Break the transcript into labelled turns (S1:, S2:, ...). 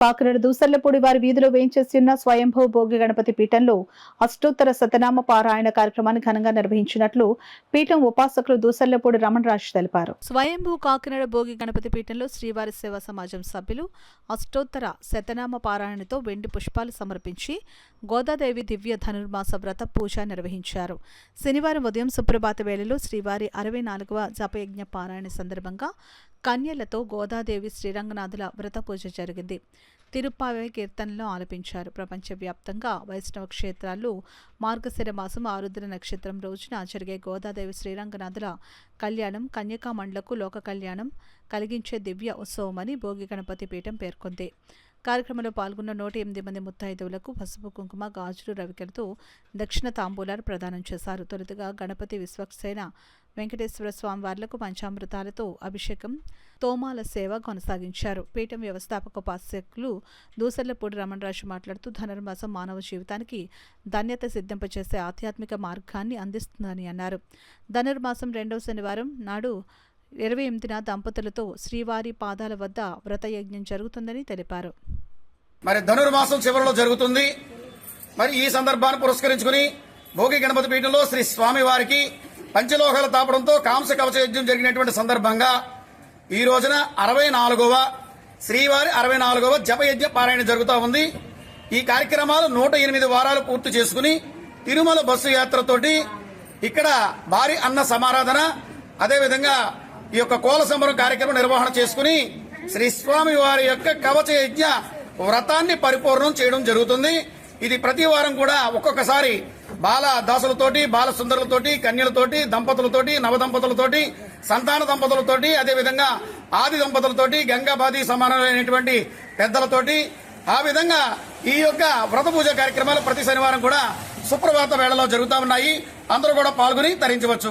S1: కాకినాడ దూసర్లపూడి వారి వీధిలో వేయించేస్తున్న స్వయంభూ భోగి గణపతి పీఠంలో అష్టోత్తర శతనామ పారాయణ కార్యక్రమాన్ని ఘనంగా నిర్వహించినట్లు పీఠం ఉపాసకులు దూసర్లపూడి రమణరాజు తెలిపారు. స్వయంభూ కాకినాడ భోగి గణపతి పీఠంలో శ్రీవారి సేవా సమాజం సభ్యులు అష్టోత్తర శతనామ పారాయణతో వెండి పుష్పాలు సమర్పించి గోదాదేవి దివ్య ధనుర్మాస వ్రత పూజ నిర్వహించారు. శనివారం ఉదయం సుప్రభాత వేళలో శ్రీవారి 64వ జపయజ్ఞ పారాయణ సందర్భంగా కన్యలతో గోదాదేవి శ్రీరంగనాథుల వ్రత పూజ జరిగింది. తిరుప్పావై కీర్తనలో ఆలపించారు. ప్రపంచవ్యాప్తంగా వైష్ణవ క్షేత్రాల్లో మార్గశిర మాసం ఆరుద్ర నక్షత్రం రోజున జరిగే గోదాదేవి శ్రీరంగనాథుల కళ్యాణం కన్యకామండలకు లోక కళ్యాణం కలిగించే దివ్య ఉత్సవమని భోగి గణపతి పీఠం పేర్కొంది. కార్యక్రమంలో పాల్గొన్న 108 మంది ముత్తైదువులకు పసుపు కుంకుమ గాజులు రవికలతో దక్షిణ తాంబూలాలు ప్రదానం చేశారు. తొలుతగా గణపతి విశ్వక్సేన వెంకటేశ్వర స్వామి వార్లకు పంచామృతాలతో అభిషేకం తోమాల సేవ కొనసాగించారు. పీఠం వ్యవస్థాపక ఉపాసకులు దూసర్లపూడి రమణరాజు మాట్లాడుతూ ధనుర్మాసం మానవ జీవితానికి ధన్యత సిద్ధింపచేసే ఆధ్యాత్మిక మార్గాన్ని అందిస్తుందని అన్నారు. ధనుర్మాసం 2వ శనివారం నాడు 28న దంపతులతో శ్రీవారి పాదాల వద్ద వ్రతయజ్ఞం జరుగుతుందని తెలిపారు.
S2: మరి ధనుర్మాసం చివరిలో జరుగుతుంది. మరి ఈ సందర్భాన్ని పురస్కరించుకుని భోగి గణపతి పీఠంలో శ్రీ స్వామి వారికి పంచలోహాల తాపడంతో కాంస కవచ యజ్ఞం జరిగినటువంటి సందర్భంగా ఈ రోజున 64వ శ్రీవారి 64వ జపయజ్ఞ పారాయణ జరుగుతూ ఉంది. ఈ కార్యక్రమాలు 108 వారాలు పూర్తి చేసుకుని తిరుమల బస్సు యాత్రతోటి ఇక్కడ భారీ అన్న సమారాధన అదేవిధంగా ఈ యొక్క కోల సంబరం కార్యక్రమం నిర్వహణ చేసుకుని శ్రీ స్వామి వారి యొక్క కవచ యజ్ఞ వ్రతాన్ని పరిపూర్ణం చేయడం జరుగుతుంది. ఇది ప్రతి వారం కూడా ఒక్కొక్కసారి బాల దాసులతోటి బాల సుందరులతోటి కన్యలతోటి దంపతులతోటి నవదంపతులతోటి సంతాన దంపతులతోటి అదేవిధంగా ఆది దంపతులతోటి గంగాబాది సమానమైనటువంటి పెద్దలతోటి ఆ విధంగా ఈ యొక్క వ్రత పూజ కార్యక్రమాలు ప్రతి శనివారం కూడా సుప్రభాత వేళలో జరుగుతూ ఉన్నాయి. అందరూ కూడా పాల్గొని తరించవచ్చు.